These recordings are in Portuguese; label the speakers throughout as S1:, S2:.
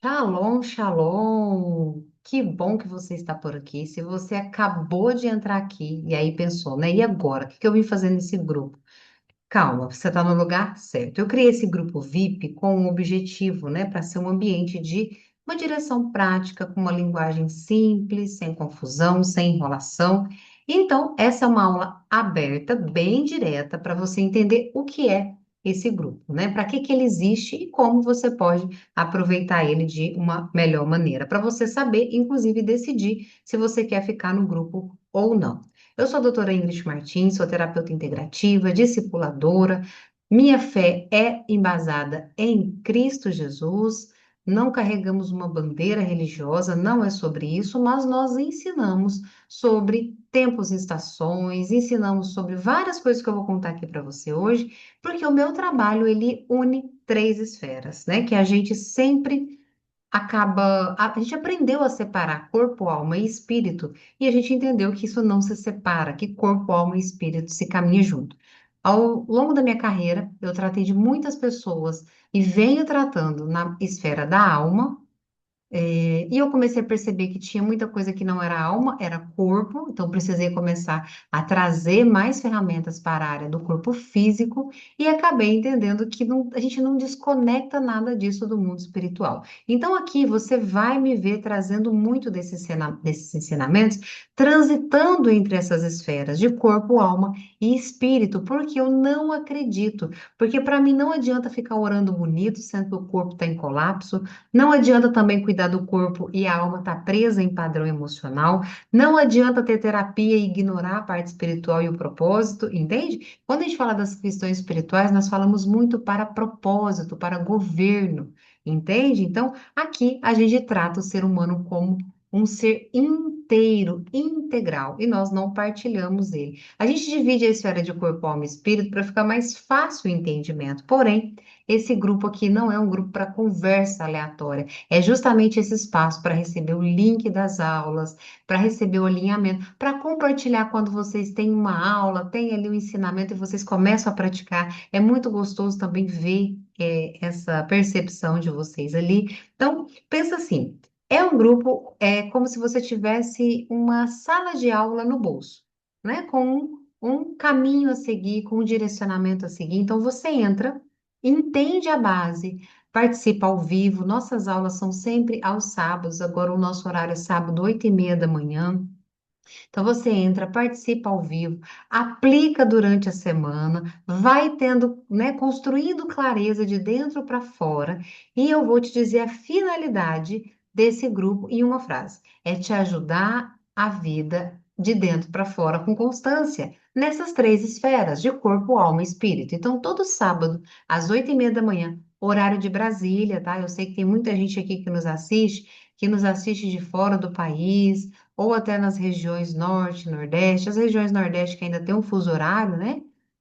S1: Shalom, shalom. Que bom que você está por aqui. Se você acabou de entrar aqui e aí pensou, né? E agora? O que que eu vim fazer nesse grupo? Calma, você está no lugar certo. Eu criei esse grupo VIP com um objetivo, né? Para ser um ambiente de uma direção prática, com uma linguagem simples, sem confusão, sem enrolação. Então, essa é uma aula aberta, bem direta, para você entender o que é esse grupo, né? Para que que ele existe e como você pode aproveitar ele de uma melhor maneira, para você saber, inclusive, decidir se você quer ficar no grupo ou não. Eu sou a doutora Ingrid Martins, sou terapeuta integrativa, discipuladora. Minha fé é embasada em Cristo Jesus. Não carregamos uma bandeira religiosa, não é sobre isso, mas nós ensinamos sobre tempos e estações, ensinamos sobre várias coisas que eu vou contar aqui para você hoje, porque o meu trabalho ele une três esferas, né? Que a gente sempre a gente aprendeu a separar corpo, alma e espírito, e a gente entendeu que isso não se separa, que corpo, alma e espírito se caminham junto. Ao longo da minha carreira, eu tratei de muitas pessoas e venho tratando na esfera da alma, e eu comecei a perceber que tinha muita coisa que não era alma, era corpo, então precisei começar a trazer mais ferramentas para a área do corpo físico e acabei entendendo que a gente não desconecta nada disso do mundo espiritual. Então aqui você vai me ver trazendo muito desses ensinamentos, transitando entre essas esferas de corpo, alma e espírito, porque eu não acredito, porque para mim não adianta ficar orando bonito, sendo que o corpo está em colapso. Não adianta também cuidar do corpo e a alma estar presa em padrão emocional. Não adianta ter terapia e ignorar a parte espiritual e o propósito, entende? Quando a gente fala das questões espirituais, nós falamos muito para propósito, para governo, entende? Então, aqui a gente trata o ser humano como um ser inteiro, integral, e nós não partilhamos ele. A gente divide a esfera de corpo, alma e espírito para ficar mais fácil o entendimento. Porém, esse grupo aqui não é um grupo para conversa aleatória, é justamente esse espaço para receber o link das aulas, para receber o alinhamento, para compartilhar quando vocês têm uma aula, tem ali o ensinamento e vocês começam a praticar. É muito gostoso também ver essa percepção de vocês ali. Então, pensa assim, é um grupo, é como se você tivesse uma sala de aula no bolso, né? Com um caminho a seguir, com um direcionamento a seguir. Então, você entra, entende a base, participa ao vivo. Nossas aulas são sempre aos sábados. Agora o nosso horário é sábado, 8h30 da manhã. Então você entra, participa ao vivo, aplica durante a semana, vai tendo, né, construindo clareza de dentro para fora. E eu vou te dizer a finalidade desse grupo em uma frase: é te ajudar a vida de dentro para fora com constância. Nessas três esferas, de corpo, alma e espírito. Então, todo sábado, às 8h30 da manhã, horário de Brasília, tá? Eu sei que tem muita gente aqui que nos assiste de fora do país, ou até nas regiões norte, nordeste, as regiões nordeste que ainda tem um fuso horário, né?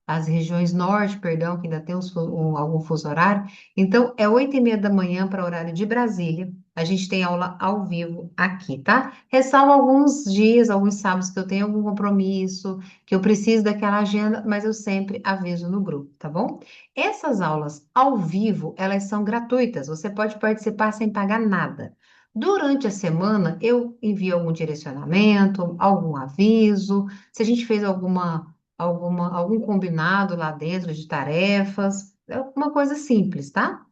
S1: As regiões norte, perdão, que ainda tem algum fuso horário. Então, é 8h30 da manhã para o horário de Brasília. A gente tem aula ao vivo aqui, tá? Ressalvo alguns dias, alguns sábados que eu tenho algum compromisso, que eu preciso daquela agenda, mas eu sempre aviso no grupo, tá bom? Essas aulas ao vivo, elas são gratuitas. Você pode participar sem pagar nada. Durante a semana, eu envio algum direcionamento, algum aviso, se a gente fez algum combinado lá dentro de tarefas, é uma coisa simples, tá?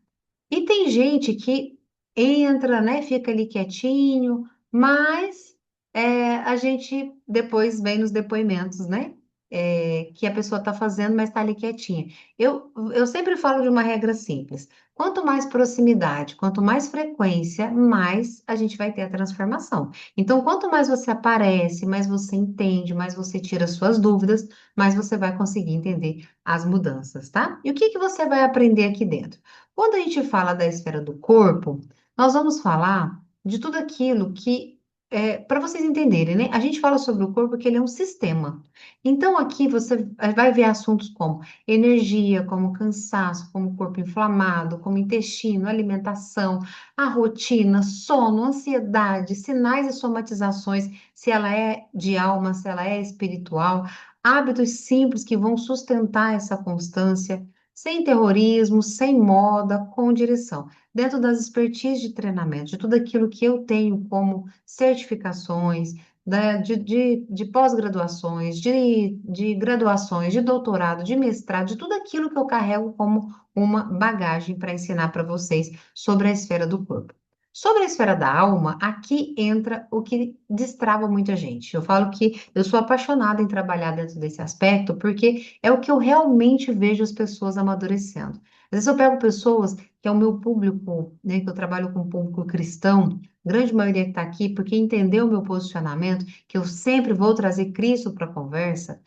S1: E tem gente que entra, né, fica ali quietinho, mas a gente depois vem nos depoimentos, né, que a pessoa está fazendo, mas está ali quietinha. Eu sempre falo de uma regra simples: quanto mais proximidade, quanto mais frequência, mais a gente vai ter a transformação. Então, quanto mais você aparece, mais você entende, mais você tira suas dúvidas, mais você vai conseguir entender as mudanças, tá? E o que que você vai aprender aqui dentro? Quando a gente fala da esfera do corpo, nós vamos falar de tudo aquilo que, para vocês entenderem, né? A gente fala sobre o corpo que ele é um sistema. Então, aqui você vai ver assuntos como energia, como cansaço, como corpo inflamado, como intestino, alimentação, a rotina, sono, ansiedade, sinais e somatizações, se ela é de alma, se ela é espiritual, hábitos simples que vão sustentar essa constância. sem terrorismo, sem moda, com direção. Dentro das expertises de treinamento, de tudo aquilo que eu tenho como certificações, de pós-graduações, de graduações, de doutorado, de mestrado, de tudo aquilo que eu carrego como uma bagagem para ensinar para vocês sobre a esfera do corpo. Sobre a esfera da alma, aqui entra o que destrava muita gente. Eu falo que eu sou apaixonada em trabalhar dentro desse aspecto, porque é o que eu realmente vejo as pessoas amadurecendo. Às vezes eu pego pessoas que é o meu público, né, que eu trabalho com o público cristão, grande maioria que está aqui, porque entendeu o meu posicionamento, que eu sempre vou trazer Cristo para a conversa.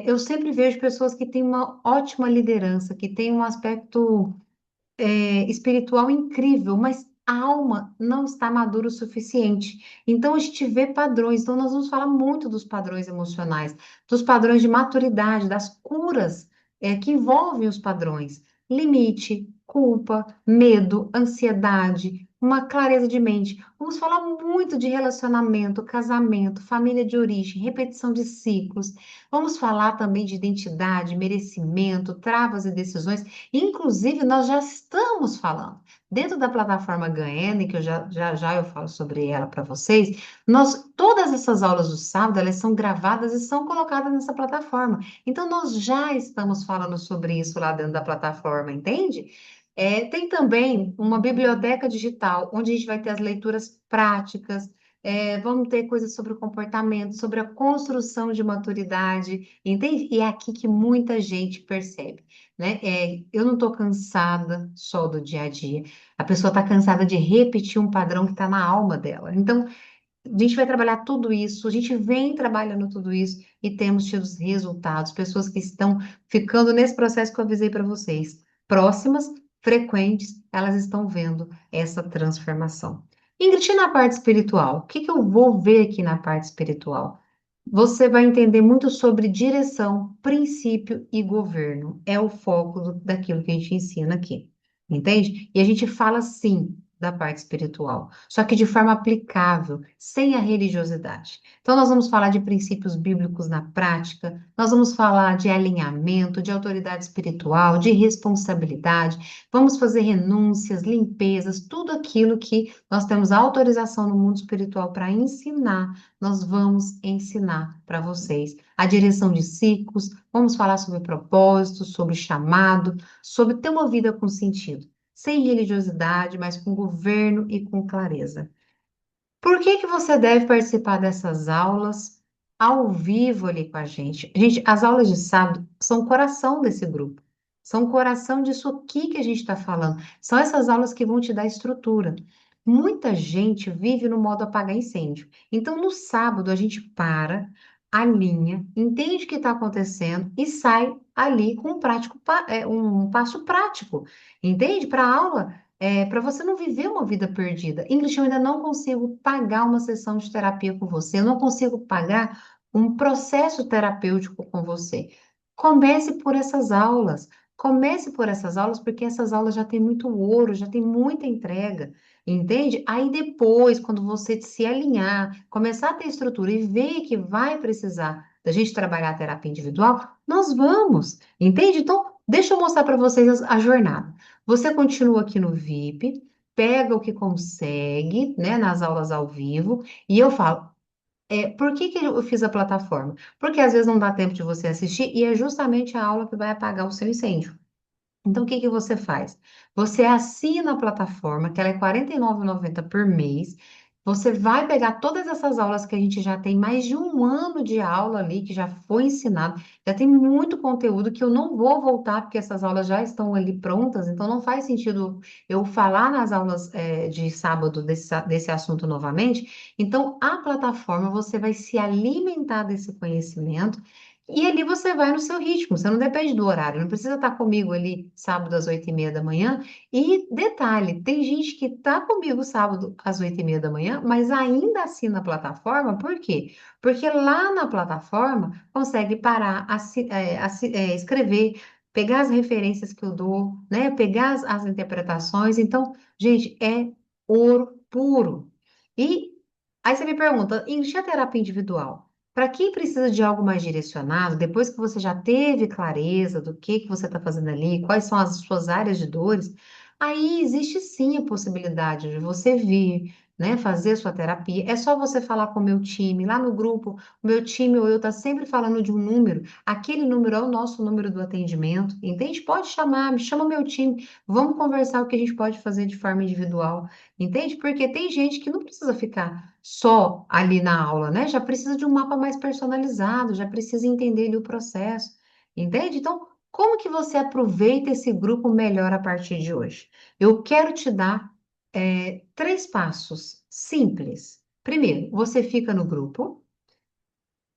S1: Eu sempre vejo pessoas que têm uma ótima liderança, que têm um aspecto espiritual incrível, mas a alma não está madura o suficiente. Então a gente vê padrões. Então nós vamos falar muito dos padrões emocionais, dos padrões de maturidade, das curas que envolvem os padrões. Limite, culpa, medo, ansiedade, uma clareza de mente. Vamos falar muito de relacionamento, casamento, família de origem, repetição de ciclos. Vamos falar também de identidade, merecimento, travas e decisões. Inclusive, nós já estamos falando. Dentro da plataforma Gaene, que eu já eu falo sobre ela para vocês, todas essas aulas do sábado, elas são gravadas e são colocadas nessa plataforma. Então, nós já estamos falando sobre isso lá dentro da plataforma, entende? Tem também uma biblioteca digital, onde a gente vai ter as leituras práticas, vamos ter coisas sobre o comportamento, sobre a construção de maturidade, entende? E é aqui que muita gente percebe, né? Eu não estou cansada só do dia a dia. A pessoa está cansada de repetir um padrão que está na alma dela. Então, a gente vai trabalhar tudo isso, a gente vem trabalhando tudo isso e temos tido os resultados. Pessoas que estão ficando nesse processo que eu avisei para vocês, próximas, frequentes, elas estão vendo essa transformação. Ingrid, e na parte espiritual, o que que eu vou ver aqui na parte espiritual? Você vai entender muito sobre direção, princípio e governo. É o foco daquilo que a gente ensina aqui, entende? E a gente fala sim da parte espiritual, só que de forma aplicável, sem a religiosidade. Então, nós vamos falar de princípios bíblicos na prática, nós vamos falar de alinhamento, de autoridade espiritual, de responsabilidade, vamos fazer renúncias, limpezas, tudo aquilo que nós temos autorização no mundo espiritual para ensinar nós vamos ensinar para vocês a direção de ciclos, vamos falar sobre propósito, sobre chamado, sobre ter uma vida com sentido, sem religiosidade, mas com governo e com clareza. Por que que você deve participar dessas aulas ao vivo ali com a gente? Gente, as aulas de sábado são o coração desse grupo. São o coração disso aqui que a gente está falando. São essas aulas que vão te dar estrutura. Muita gente vive no modo apagar incêndio. Então, no sábado, a gente para, alinha, entende o que está acontecendo e sai ali com um passo prático. Entende? Para a aula para você não viver uma vida perdida. Ingrid, eu ainda não consigo pagar uma sessão de terapia com você, eu não consigo pagar um processo terapêutico com você. Comece por essas aulas. Comece por essas aulas, porque essas aulas já têm muito ouro, já tem muita entrega, entende? Aí depois, quando você se alinhar, começar a ter estrutura e ver que vai precisar da gente trabalhar a terapia individual, nós vamos, entende? Então, deixa eu mostrar para vocês a jornada. Você continua aqui no VIP, pega o que consegue, né, nas aulas ao vivo, e eu falo, por que que eu fiz a plataforma? Porque às vezes não dá tempo de você assistir, e é justamente a aula que vai apagar o seu incêndio. Então, o que que você faz? Você assina a plataforma, que ela é R$ 49,90 por mês. Você vai pegar todas essas aulas que a gente já tem mais de um ano de aula ali, que já foi ensinado, já tem muito conteúdo que eu não vou voltar, porque essas aulas já estão ali prontas, então não faz sentido eu falar nas aulas, de sábado desse assunto novamente. Então, a plataforma, você vai se alimentar desse conhecimento. E ali você vai no seu ritmo, você não depende do horário, não precisa estar comigo ali sábado às 8h30 da manhã. E detalhe, tem gente que está comigo sábado às 8h30 da manhã, mas ainda assina a plataforma, por quê? Porque lá na plataforma consegue parar, escrever, pegar as referências que eu dou, né? Pegar as interpretações. Então, gente, é ouro puro. E aí você me pergunta, e a terapia individual? Para quem precisa de algo mais direcionado, depois que você já teve clareza do que você está fazendo ali, quais são as suas áreas de dores, aí existe sim a possibilidade de você vir, né, fazer a sua terapia. É só você falar com o meu time, lá no grupo, o meu time ou eu está sempre falando de um número, aquele número é o nosso número do atendimento, entende? Pode chamar, me chama o meu time, vamos conversar o que a gente pode fazer de forma individual. Entende? Porque tem gente que não precisa ficar só ali na aula, né? Já precisa de um mapa mais personalizado, já precisa entender ali o processo. Entende? Então, como que você aproveita esse grupo melhor a partir de hoje? Eu quero te dar três passos simples. Primeiro, você fica no grupo.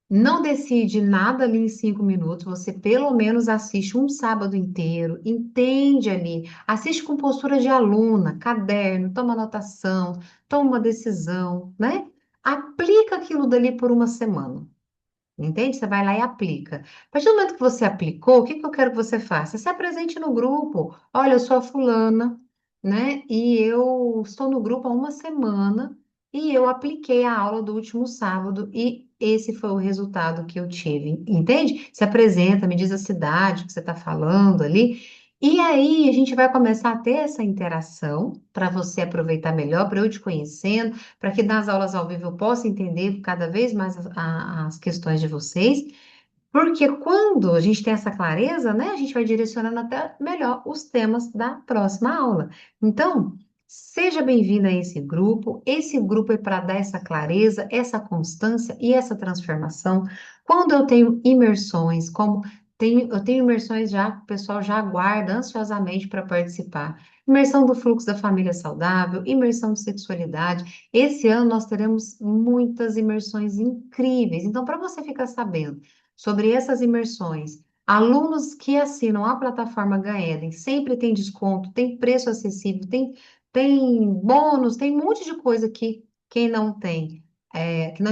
S1: Não decide nada ali em 5 minutos, você pelo menos assiste um sábado inteiro, entende ali, assiste com postura de aluna, caderno, toma anotação, toma uma decisão, né? Aplica aquilo dali por uma semana. Entende? Você vai lá e aplica. A partir do momento que você aplicou, o que que eu quero que você faça? Se apresente no grupo. Olha, eu sou a fulana, né? E eu estou no grupo há uma semana e eu apliquei a aula do último sábado e esse foi o resultado que eu tive. Entende? Se apresenta, me diz a cidade que você está falando ali. E aí a gente vai começar a ter essa interação para você aproveitar melhor, para eu te conhecendo para que nas aulas ao vivo eu possa entender cada vez mais as questões de vocês, porque quando a gente tem essa clareza, né, a gente vai direcionando até melhor os temas da próxima aula. Então, seja bem-vindo a esse grupo. Esse grupo é para dar essa clareza, essa constância e essa transformação. Quando eu tenho imersões, eu tenho imersões já, o pessoal já aguarda ansiosamente para participar. Imersão do fluxo da família saudável, imersão de sexualidade. Esse ano nós teremos muitas imersões incríveis. Então, para você ficar sabendo sobre essas imersões. Alunos que assinam a plataforma Gaeden sempre tem desconto, tem preço acessível, tem bônus, tem um monte de coisa que quem não tem,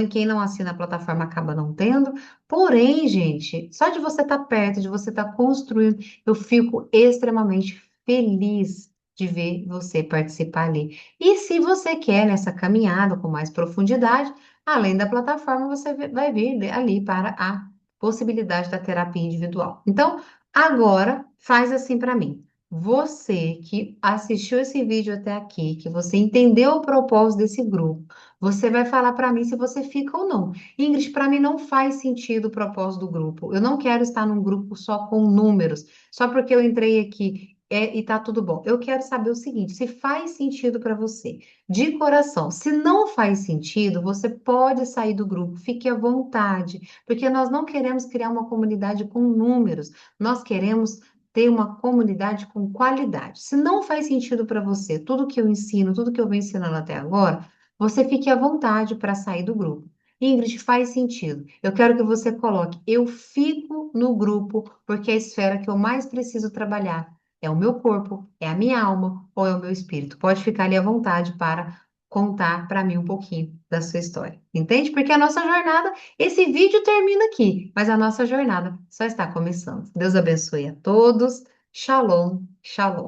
S1: quem não assina a plataforma acaba não tendo. Porém, gente, só de você estar perto, de você estar construindo, eu fico extremamente feliz de ver você participar ali. E se você quer nessa caminhada com mais profundidade, além da plataforma, você vai vir ali para a possibilidade da terapia individual. Então, agora faz assim para mim. Você que assistiu esse vídeo até aqui, que você entendeu o propósito desse grupo, você vai falar para mim se você fica ou não. Ingrid, para mim não faz sentido o propósito do grupo. Eu não quero estar num grupo só com números, só porque eu entrei aqui e tá tudo bom. Eu quero saber o seguinte: se faz sentido para você, de coração. Se não faz sentido, você pode sair do grupo, fique à vontade porque nós não queremos criar uma comunidade com números, nós queremos ter uma comunidade com qualidade. Se não faz sentido para você tudo que eu ensino, tudo que eu venho ensinando até agora, você fique à vontade para sair do grupo. Ingrid, faz sentido. Eu quero que você coloque, eu fico no grupo porque é a esfera que eu mais preciso trabalhar é o meu corpo, é a minha alma ou é o meu espírito. Pode ficar ali à vontade para contar para mim um pouquinho da sua história. Entende? Porque a nossa jornada esse vídeo termina aqui, mas a nossa jornada só está começando. Deus abençoe a todos. Shalom, shalom.